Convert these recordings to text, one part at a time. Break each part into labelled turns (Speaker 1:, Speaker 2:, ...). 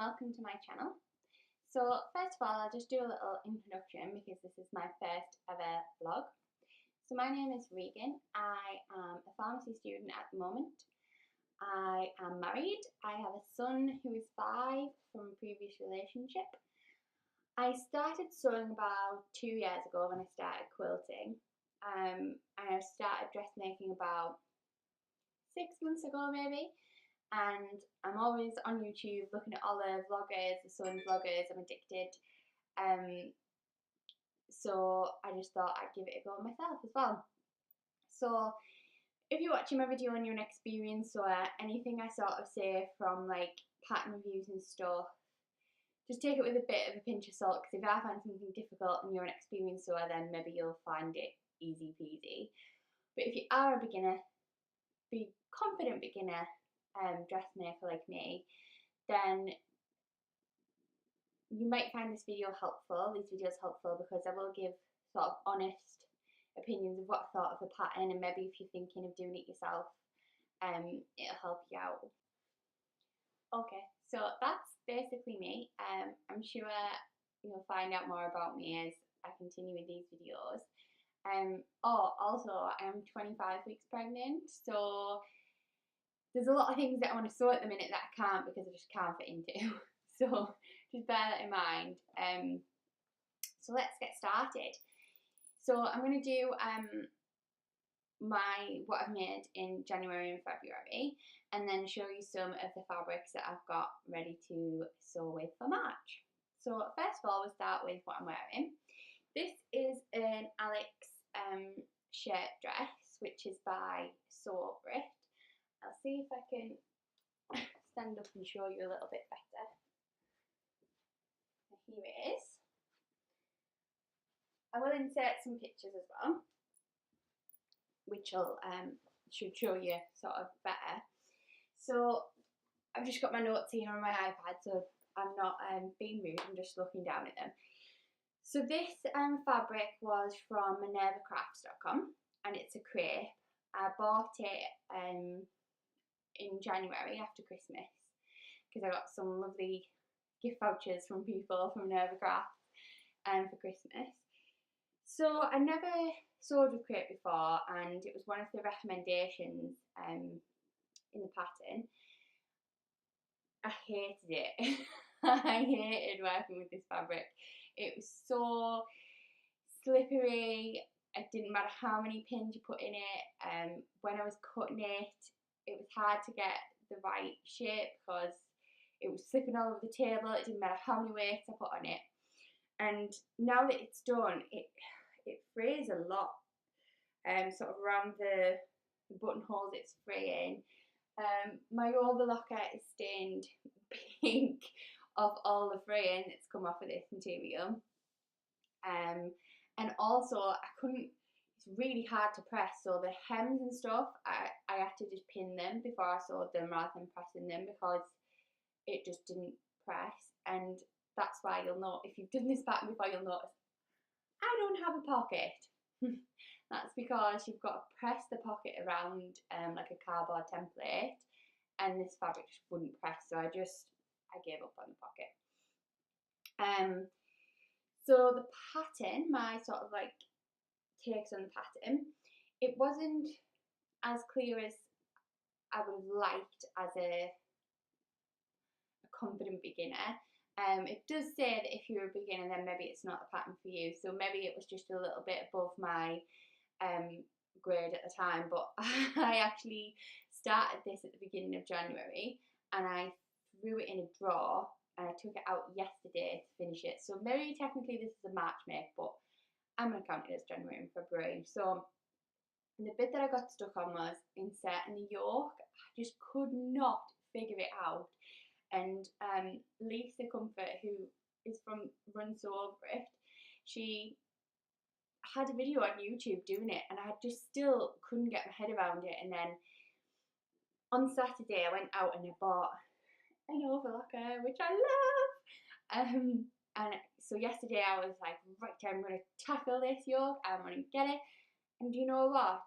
Speaker 1: welcome to my channel. So first of all, I'll just do a little introduction because this is my first ever vlog. So my name is Regan. I am a pharmacy student at the moment. I am married. I have a son who is 5 from a previous relationship. I started sewing about 2 years ago when I started quilting. And I started dressmaking about 6 months ago maybe. And I'm always on YouTube looking at all the vloggers, the sewing vloggers. I'm addicted. So I just thought I'd give it a go myself as well. So if you're watching my video and you're an experienced sewer, anything I sort of say from like pattern reviews and stuff, just take it with a bit of a pinch of salt, because if I find something difficult and you're an experienced sewer, then maybe you'll find it easy peasy. But if you are a beginner, be confident beginner dressmaker like me, then you might find this video helpful, these videos helpful, because I will give sort of honest opinions of what I thought of the pattern, and maybe if you're thinking of doing it yourself, it'll help you out. Okay, so that's basically me. I'm sure you'll find out more about me as I continue with these videos. Also, I'm 25 weeks pregnant, so there's a lot of things that I want to sew at the minute that I can't because I just can't fit into. So just bear that in mind. So let's get started. So I'm going to do what I've made in January and February, and then show you some of the fabrics that I've got ready to sew with for March. So first of all, we'll start with what I'm wearing. This is an Alex shirt dress, which is by Sew Over It. I'll see if I can stand up and show you a little bit better. Here it is. I will insert some pictures as well, which should show you sort of better. So I've just got my notes here on my iPad, so I'm not being rude, I'm just looking down at them. So this fabric was from minervacrafts.com, and it's a crepe. I bought it in January after Christmas because I got some lovely gift vouchers from people from Minerva Crafts for Christmas. So I never sewed with crepe before, and it was one of the recommendations in the pattern. I hated it. I hated working with this fabric. It was so slippery. It didn't matter how many pins you put in it. When I was cutting it was hard to get the right shape because it was slipping all over the table. It didn't matter how many weights I put on it. And now that it's done, it frays a lot. Sort of around the buttonholes it's fraying. My overlocker is stained pink of all the fraying that's come off of this material. And also it's really hard to press, so the hems and stuff, I had to just pin them before I sewed them rather than pressing them, because it just didn't press. And that's why you'll know, if you've done this pattern before, you'll notice I don't have a pocket. That's because you've got to press the pocket around like a cardboard template, and this fabric just wouldn't press, so I gave up on the pocket. So the pattern, my sort of like takes on the pattern, it wasn't as clear as I would have liked as a confident beginner. It does say that if you're a beginner, then maybe it's not the pattern for you, so maybe it was just a little bit above my grade at the time. But I actually started this at the beginning of January, and I threw it in a drawer, and I took it out yesterday to finish it. So maybe technically this is a March make, but I'm going to count it as January and February. So the bit that I got stuck on was inserting the yoke. I just could not figure it out. And Lisa Comfort, who is from Run Sew Over It, she had a video on YouTube doing it, and I just still couldn't get my head around it. And then on Saturday I went out and I bought an overlocker, which I love. And so yesterday I was like, right, I'm going to tackle this yoke, I'm going to get it. And you know what?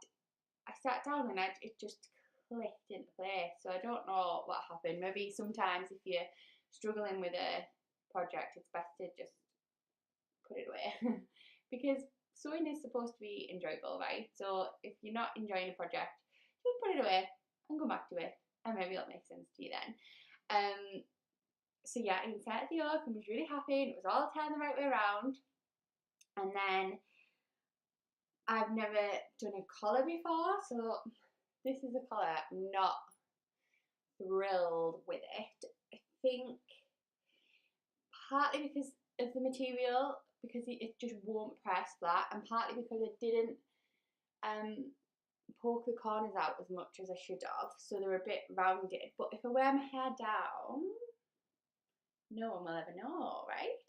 Speaker 1: I sat down and it just clicked into place. So I don't know what happened. Maybe sometimes if you struggling with a project, it's best to just put it away. Because sewing is supposed to be enjoyable, right? So if you're not enjoying a project, just put it away and go back to it, and maybe it'll make sense to you then. So yeah, I inserted the yoke and was really happy, and it was all turned the right way around. And then I've never done a collar before, so this is a collar. I'm not thrilled with it. I think partly because of the material, because it just won't press flat, and partly because I didn't poke the corners out as much as I should have, so they're a bit rounded. But if I wear my hair down, no one will ever know, right?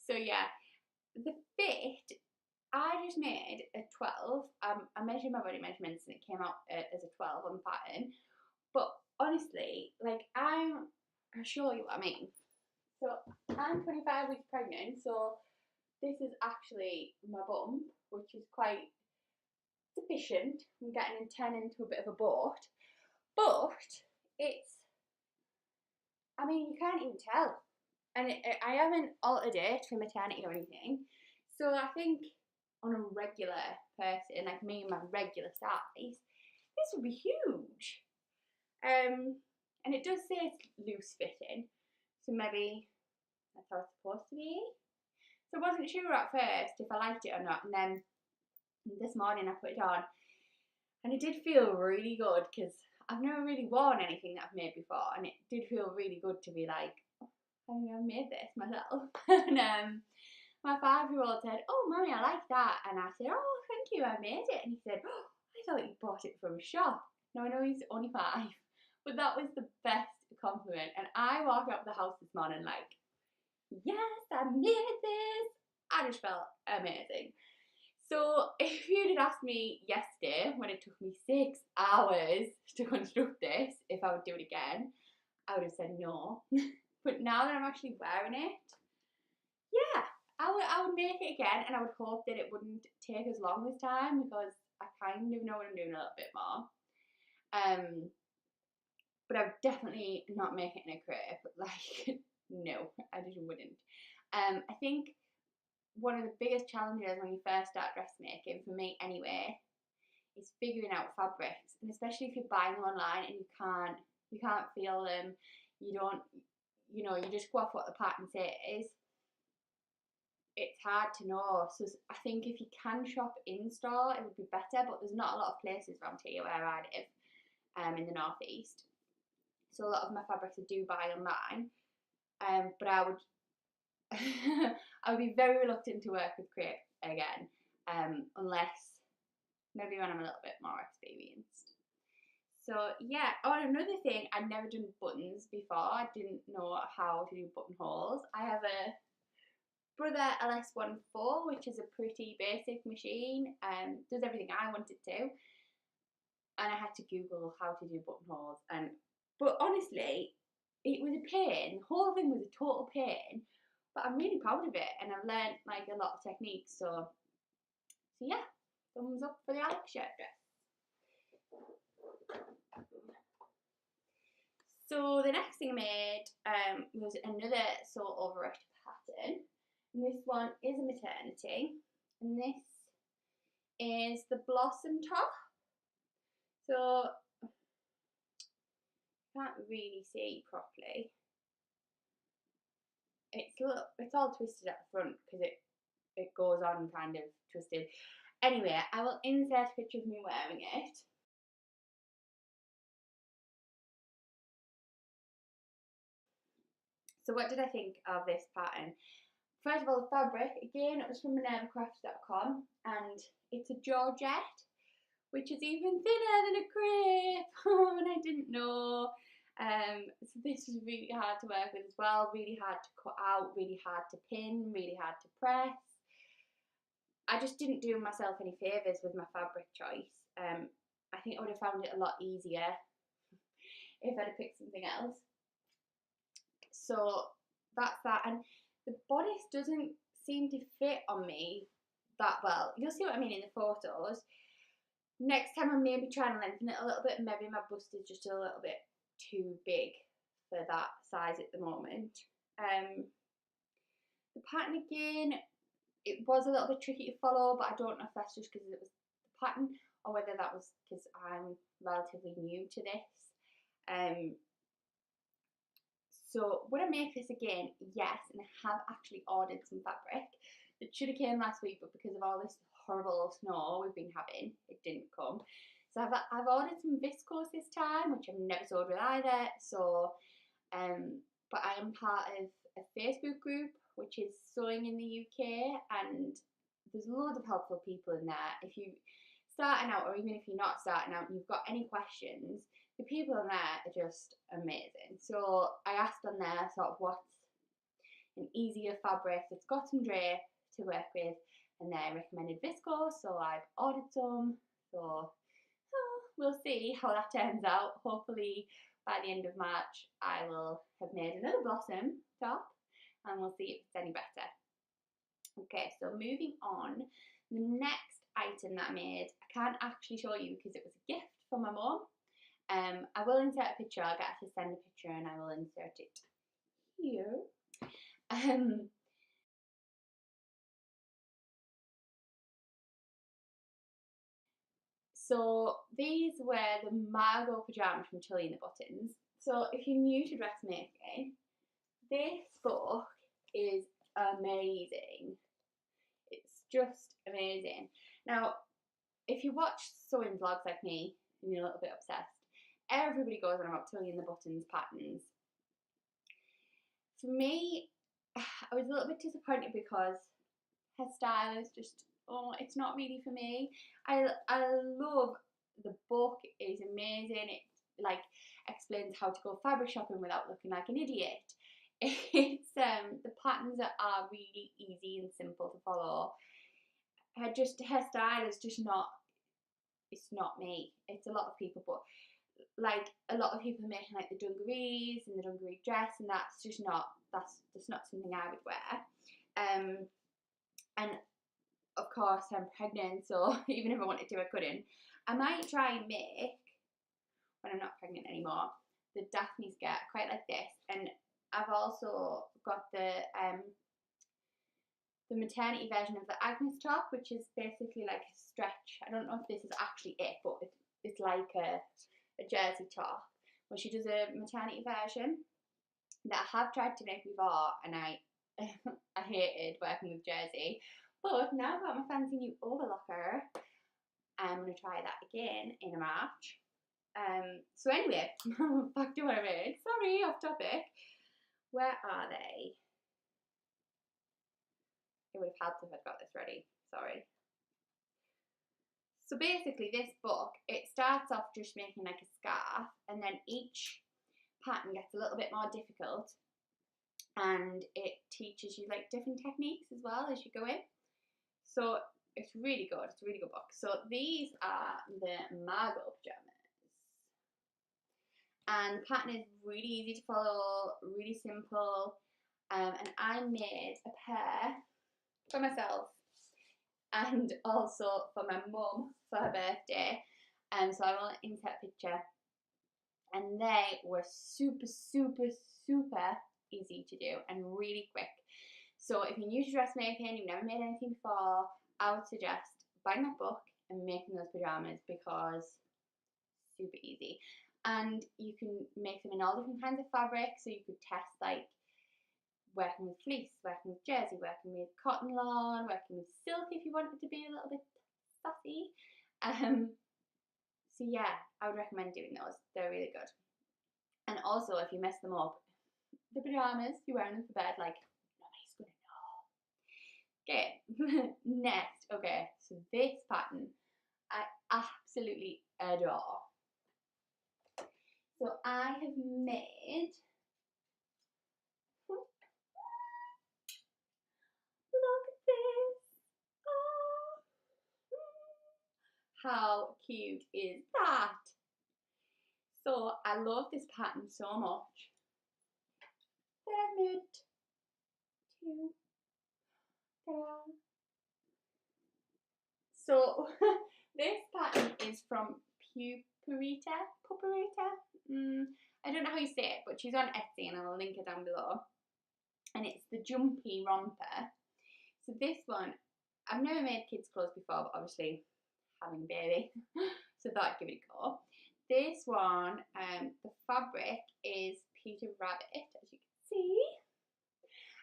Speaker 1: So yeah, the fit, I just made a 12. I measured my body measurements and it came out as a 12 on the pattern. But honestly, like, I'll show you what I mean. So I'm 25 weeks pregnant, so this is actually my bump, which is quite deficient. I'm getting turned into a bit of a boat, but it's, I mean, you can't even tell. And I haven't altered it for maternity or anything. So I think on a regular person, like me and my regular size, this would be huge. And it does say it's loose fitting, so maybe that's how it's supposed to be. So I wasn't sure at first if I liked it or not, and then this morning I put it on, and it did feel really good, because I've never really worn anything that I've made before, and it did feel really good to be like, oh, I've made this myself. And my 5-year-old said, oh, Mummy, I like that. And I said, oh, thank you, I made it. And he said, oh, I thought you bought it from a shop. Now, I know he's only 5, but that was the best compliment. And I walked up the house this morning like, yes, I made this. I just felt amazing. So if you'd asked me yesterday, when it took me 6 hours to construct this, if I would do it again, I would have said no. But now that I'm actually wearing it, yeah, I would make it again, and I would hope that it wouldn't take as long this time, because I kind of know what I'm doing a little bit more. But I would definitely not make it in a crepe. Like, no, I just wouldn't. I think one of the biggest challenges when you first start dressmaking, for me anyway, is figuring out fabrics, and especially if you're buying them online and you can't feel them, you don't, you know, you just go off what the pattern says. It's hard to know. So I think if you can shop in store, it would be better, but there's not a lot of places around here where I live, in the northeast. So a lot of my fabrics I do buy online, but I would I would be very reluctant to work with crepe again, unless maybe when I'm a little bit more experienced. So yeah, oh, another thing, I'd never done buttons before. I didn't know how to do buttonholes. I have a Brother LS14, which is a pretty basic machine, does everything I want it to, and I had to Google how to do buttonholes, but honestly, it was a pain. The whole thing was a total pain, but I'm really proud of it, and I've learned like a lot of techniques. So yeah, thumbs up for the Alex shirt dress. So the next thing I made was another sew over it pattern. And this one is a maternity, and this is the blossom top. So can't really see properly. It's all twisted at the front because it goes on kind of twisted. Anyway, I will insert a picture of me wearing it. So what did I think of this pattern? First of all, the fabric, again, it was from minervacrafts.com, and it's a georgette, which is even thinner than a crepe, and I didn't know. So this was really hard to work with as well, really hard to cut out, really hard to pin, really hard to press. I just didn't do myself any favours with my fabric choice. I think I would have found it a lot easier if I'd have picked something else. So that's that, and the bodice doesn't seem to fit on me that well. You'll see what I mean in the photos. Next time I'm maybe trying to lengthen it a little bit, and maybe my bust is just a little bit too big for that size at the moment. The pattern again, it was a little bit tricky to follow, but I don't know if that's just because it was the pattern or whether that was because I'm relatively new to this. So would I make this again? Yes, and I have actually ordered some fabric. It should have came last week, but because of all this horrible snow we've been having, it didn't come. So I've ordered some viscose this time, which I've never sewed with either. So, but I am part of a Facebook group which is Sewing in the UK, and there's loads of helpful people in there. If you're starting out, or even if you're not starting out and you've got any questions, the people in there are just amazing. So I asked on there sort of what's an easier fabric that's got some drape to work with, and they recommended viscose, so I've ordered some. So we'll see how that turns out. Hopefully by the end of March I will have made another blossom top, and we'll see if it's any better. Okay, so moving on, the next item that I made, I can't actually show you because it was a gift from my mum. I will insert a picture. I'll get her to send a picture and I will insert it here. So these were the Margot pyjamas from Tilly and the Buttons. So if you're new to dressmaking, this book is amazing. It's just amazing. Now, if you watch sewing vlogs like me and you're a little bit obsessed, everybody goes on about Tilly and the Buttons patterns. For me, I was a little bit disappointed because her style is just, it's not really for me. I love the book. It is amazing. It like explains how to go fabric shopping without looking like an idiot. It's the patterns are really easy and simple to follow. Her style is just not, it's not me. It's a lot of people, but like a lot of people are making like the dungarees and the dungaree dress, and that's just not, that's not something I would wear. And of course I'm pregnant, so even if I wanted to I couldn't. I might try and make, when I'm not pregnant anymore, the Daphne skirt quite like this. And I've also got the maternity version of the Agnes top, which is basically like a stretch. I don't know if this is actually it, but it's like a jersey top, where she does a maternity version that I have tried to make before, and I I hated working with jersey. But now I've got my fancy new overlocker, I'm going to try that again in March. So anyway, back to what I made. Sorry, off topic. Where are they? It would have helped if I'd got this ready. Sorry. So basically this book, it starts off just making like a scarf, and then each pattern gets a little bit more difficult, and it teaches you like different techniques as well as you go in. So it's really good. It's a really good book. So these are the Margot pyjamas. And the pattern is really easy to follow, really simple. And I made a pair for myself and also for my mum for her birthday. So I will insert a picture. And they were super, super, super easy to do and really quick. So if you're new to dressmaking, you've never made anything before, I would suggest buying that book and making those pyjamas, because super easy. And you can make them in all different kinds of fabric. So you could test like working with fleece, working with jersey, working with cotton lawn, working with silk if you wanted to be a little bit sassy. So yeah, I would recommend doing those. They're really good. And also, if you mess them up, the pyjamas, you're wearing them for bed, like, nobody's gonna know. Okay, next. Okay, so this pattern I absolutely adore. So I have made, look at this. Oh. How cute is that? So I love this pattern so much. There, two. Ta-da. So this pattern is from Pupurita. I don't know how you say it, but she's on Etsy and I'll link her down below. And it's the Jumpy Romper. So this one, I've never made kids clothes before, but obviously having a baby, so I thought I'd give it a go. This one, the fabric is Peter Rabbit, as you can see.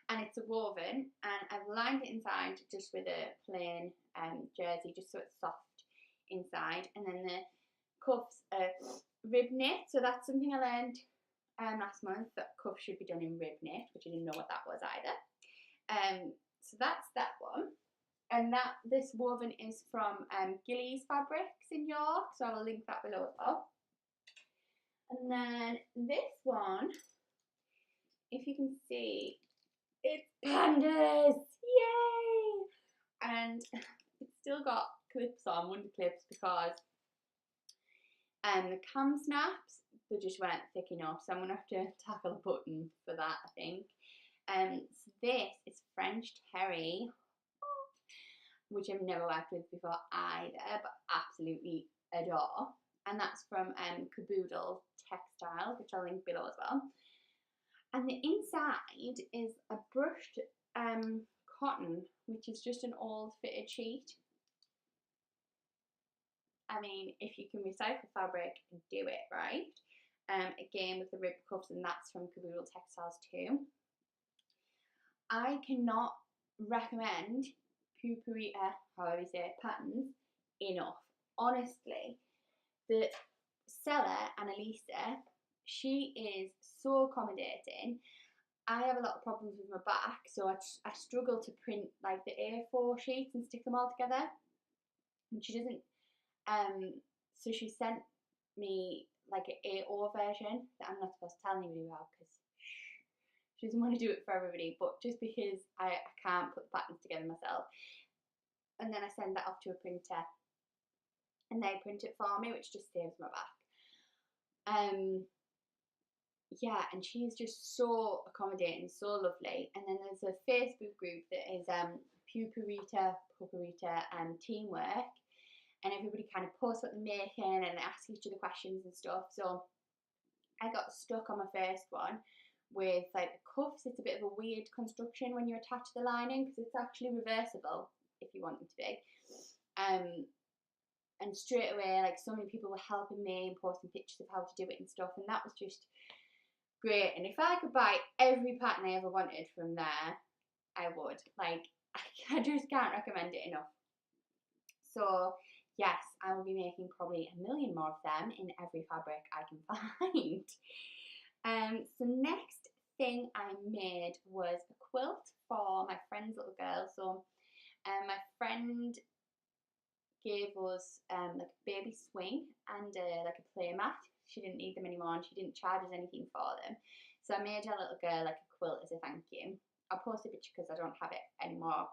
Speaker 1: And it's a woven, and I've lined it inside just with a plain jersey, just so it's soft inside. And then the cuffs are rib knit, so that's something I learned last month, that cuffs should be done in rib knit, which I didn't know what that was either. So that's that one. And this woven is from Gillies Fabrics in York, so I will link that below as well. And then this one, if you can see, it's pandas! Yay! And it's still got clips on, wonder clips, because the cam snaps, they just weren't thick enough, so I'm going to have to tackle a button for that, I think. So this is French Terry, which I've never worked with before either, but absolutely adore. And that's from Caboodle Textiles, which I'll link below as well. And the inside is a brushed cotton, which is just an old fitted sheet. I mean, if you can recycle fabric, do it, right? Again, with the rib cuffs, and that's from Caboodle Textiles too. I cannot recommend Purpurita, however you say it, patterns enough. Honestly, the seller, Annalisa, she is so accommodating. I have a lot of problems with my back, so I struggle to print like the A4 sheets and stick them all together. And she doesn't, so she sent me like an A0 version that I'm not supposed to tell anybody about because she doesn't want to do it for everybody, but just because I can't put the patterns together myself. And then I send that off to a printer and they print it for me, which just saves my back. Yeah, and she's just so accommodating, so lovely. And then there's a Facebook group that is Purpurita Teamwork, and everybody kind of posts what they're making and they ask each other questions and stuff. So I got stuck on my first one with like the cuffs. It's a bit of a weird construction when you attach the lining because it's actually reversible if you want them to be. And straight away, like, so many people were helping me and posting pictures of how to do it and stuff, and that was just great. And if I could buy every pattern I ever wanted from there, I would. Like, I just can't recommend it enough. So yes, I will be making probably 1 million more of them in every fabric I can find. So next thing I made was a quilt for my friend's little girl. So my friend gave us like a baby swing and like a play mat. She didn't need them anymore and she didn't charge us anything for them. So I made her little girl like a quilt as a thank you. I'll post a picture because I don't have it anymore.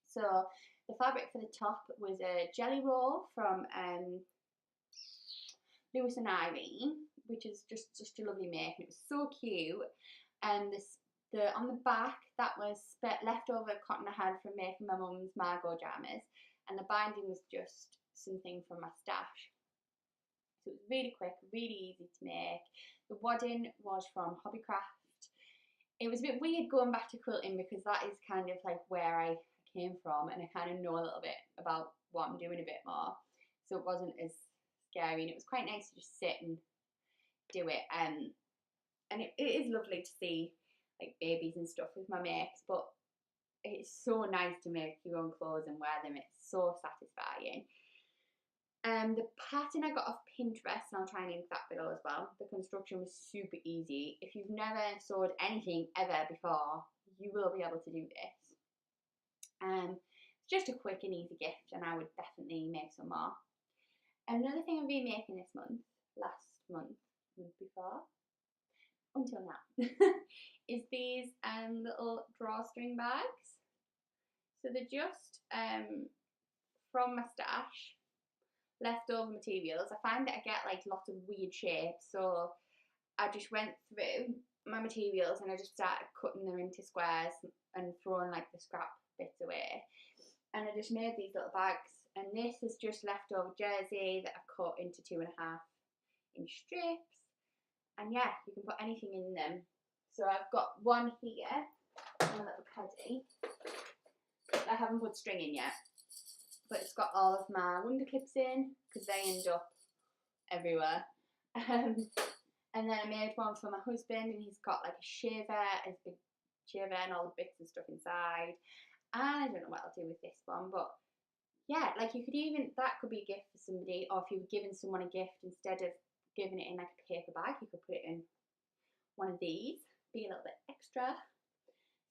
Speaker 1: So the fabric for the top was a jelly roll from Lewis and Irene, which is just a lovely make, and it was so cute. And on the back, that was leftover cotton I had from making my mum's Margot jammers, and the binding was just something from my stash. So it was really quick, really easy to make. The wadding was from Hobbycraft. It was a bit weird going back to quilting because that is kind of like where I came from, and I kind of know a little bit about what I'm doing a bit more, so it wasn't as scary, and it was quite nice to just sit and do it. And it is lovely to see like babies and stuff with my makes, but it's so nice to make your own clothes and wear them. It's so satisfying. The pattern I got off Pinterest, and I'll try and link that below as well. The construction was super easy. If you've never sewed anything ever before, you will be able to do this. It's just a quick and easy gift, and I would definitely make some more. Another thing I've been making this month, last month before, until now, is these little drawstring bags. So they're just from my stash, leftover materials. I find that I get like lots of weird shapes, so I just went through my materials and I just started cutting them into squares and throwing like the scrap bits away. And I just made these little bags And this is just leftover jersey that I've cut into 2.5-inch strips. And yeah, you can put anything in them. So I've got one here, a little caddy. I haven't put string in yet, but it's got all of my wonder clips in because they end up everywhere. And then I made one for my husband, and he's got like a shaver, a big shaver, and all the bits and stuff inside. And I don't know what I'll do with this one, but yeah, like you could even, that could be a gift for somebody, or if you were giving someone a gift, instead of giving it in like a paper bag, you could put it in one of these, be a little bit extra.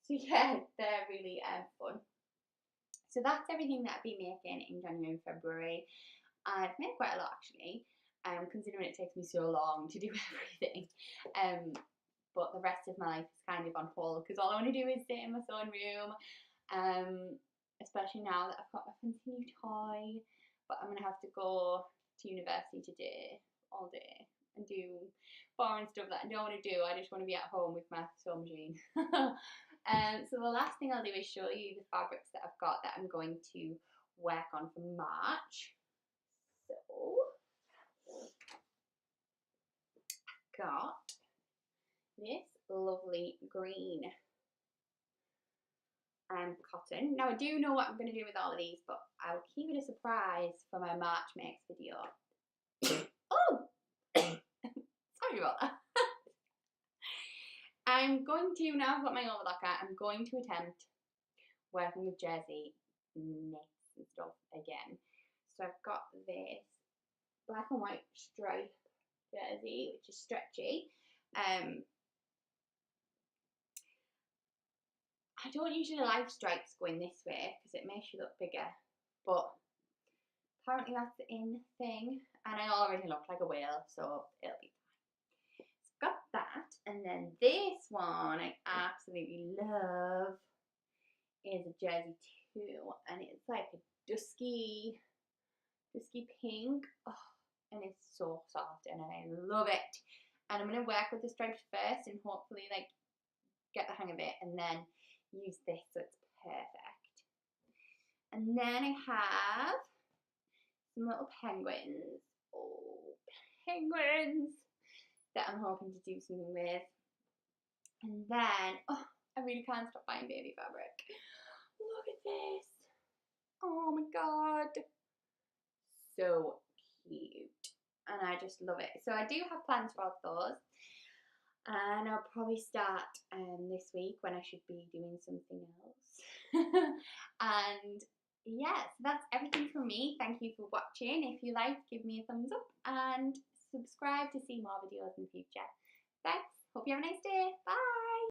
Speaker 1: So yeah, they're really fun. So that's everything that I've been making in January and February. I've made quite a lot actually, considering it takes me so long to do everything. But the rest of my life is kind of on hold because all I want to do is sit in my sewing room. Especially now that I've got my fancy new toy. But I'm going to have to go to university today, all day, and do boring stuff that I don't want to do. I just want to be at home with my sewing machine. So the last thing I'll do is show you the fabrics that I've got that I'm going to work on for March. So I've got this lovely green cotton. Now I do know what I'm going to do with all of these, but I'll keep it a surprise for my March Makes video. Oh! Sorry about that. I'm going to, now I've got my overlocker, I'm going to attempt working with jersey knits and stuff again. So I've got this black and white stripe jersey, which is stretchy. I don't usually like stripes going this way because it makes you look bigger, but apparently that's the in thing, and I already look like a whale, so it'll be fine. So I've got that, and then this one I absolutely love is a jersey too, and it's like a dusky pink, and it's so soft, and I love it. And I'm going to work with the stripes first and hopefully like get the hang of it, and then use this so it's perfect. And then I have some little penguins. Oh, penguins that I'm hoping to do something with. And then, oh, I really can't stop buying baby fabric. Look at this. Oh my god. So cute. And I just love it. So I do have plans for those. And I'll probably start this week when I should be doing something else. And yes, that's everything from me. Thank you for watching. If you liked, give me a thumbs up and subscribe to see more videos in the future. Thanks. Hope you have a nice day. Bye.